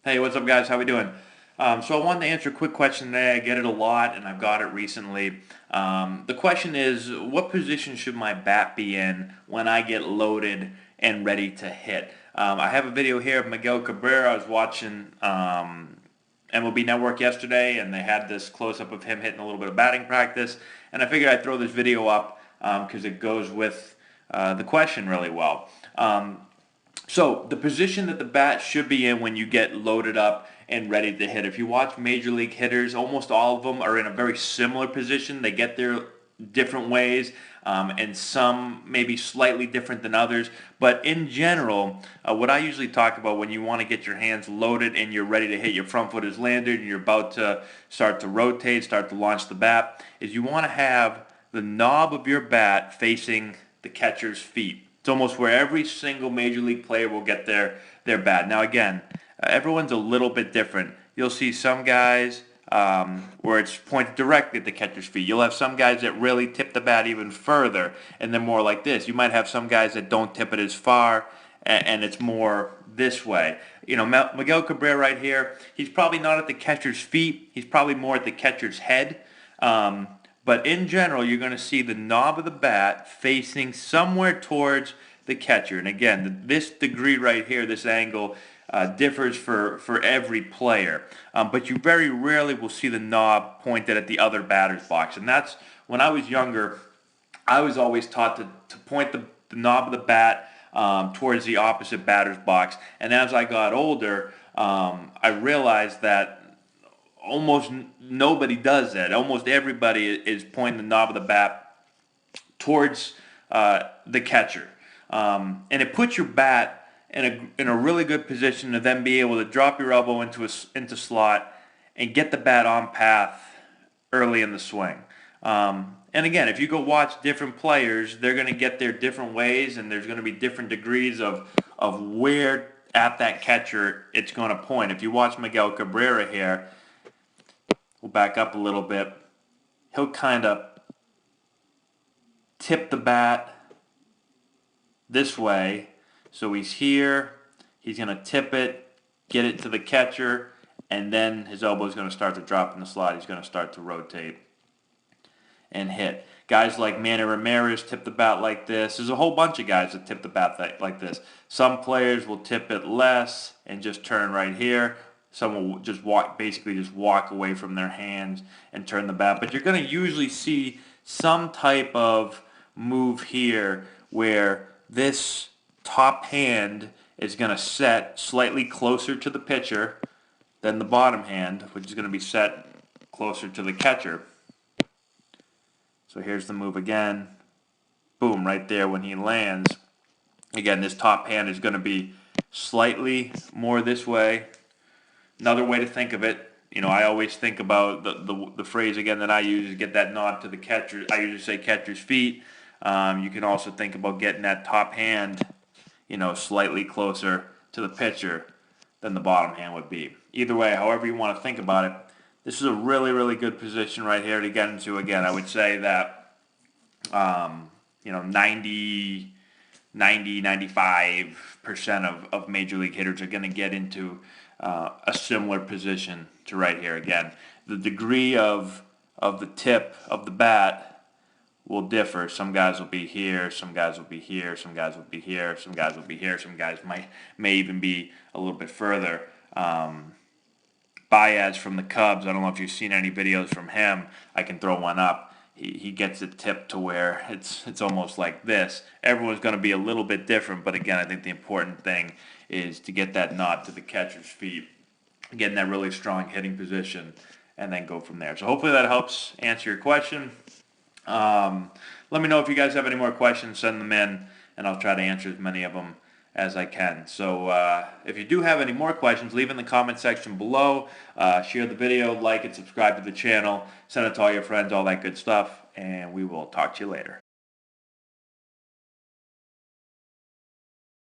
Hey, what's up, guys? How we doing? So I wanted to answer a quick question today. I get it a lot, and I've got it recently. The question is, what position should my bat be in when I get loaded and ready to hit? I have a video here of Miguel Cabrera. I was watching MLB Network yesterday, and they had this close-up of him hitting a little bit of batting practice, and I figured I'd throw this video up because it goes with the question really well. So the position that the bat should be in when you get loaded up and ready to hit. If you watch major league hitters, almost all of them are in a very similar position. They get there different ways, and some maybe slightly different than others. But in general, what I usually talk about when you want to get your hands loaded and you're ready to hit, your front foot is landed and you're about to start to rotate, start to launch the bat, is you want to have the knob of your bat facing the catcher's feet. It's almost where every single major league player will get their bat. Now again, everyone's a little bit different. You'll see some guys where it's pointed directly at the catcher's feet. You'll have some guys that really tip the bat even further, and they're more like this. You might have some guys that don't tip it as far, and it's more this way. You know, Miguel Cabrera right here, he's probably not at the catcher's feet. He's probably more at the catcher's head. But in general, you're going to see the knob of the bat facing somewhere towards the catcher. And again, this degree right here, this angle, differs for every player. But you very rarely will see the knob pointed at the other batter's box. And that's, when I was younger, I was always taught to point the knob of the bat towards the opposite batter's box. And as I got older, I realized that almost nobody does that. Almost everybody is pointing the knob of the bat towards the catcher. And it puts your bat in a really good position to then be able to drop your elbow into slot and get the bat on path early in the swing. And again, if you go watch different players, they're going to get there different ways, and there's going to be different degrees of where at that catcher it's going to point. If you watch Miguel Cabrera here, we'll back up a little bit. He'll kind of tip the bat this way. So he's here. He's going to tip it, get it to the catcher, and then his elbow is going to start to drop in the slot. He's going to start to rotate and hit. Guys like Manny Ramirez tip the bat like this. There's a whole bunch of guys that tip the bat like this. Some players will tip it less and just turn right here. Some will just basically just walk away from their hands and turn the bat. But you're going to usually see some type of move here where this top hand is going to set slightly closer to the pitcher than the bottom hand, which is going to be set closer to the catcher. So here's the move again. Boom, right there when he lands. Again, this top hand is going to be slightly more this way. Another way to think of it, you know, I always think about the phrase again that I use is get that nod to the catcher. I usually say catcher's feet. You can also think about getting that top hand, you know, slightly closer to the pitcher than the bottom hand would be. Either way, however you want to think about it, this is a really, really good position right here to get into. Again, I would say that, you know, 95% of major league hitters are going to get into a similar position to right here. Again, the degree of the tip of the bat will differ. Some guys will be here, some guys will be here, some guys will be here, some guys will be here, some guys may even be a little bit further. Baez from the Cubs, I don't know if you've seen any videos from him. I can throw one up. He gets it tipped to where it's almost like this. Everyone's going to be a little bit different, but again, I think the important thing is to get that nod to the catcher's feet, get in that really strong hitting position, and then go from there. So hopefully that helps answer your question. Let me know if you guys have any more questions, send them in, and I'll try to answer as many of them as I can. So if you do have any more questions, leave in the comment section below. Share the video, like it, subscribe to the channel, send it to all your friends, all that good stuff, and we will talk to you later.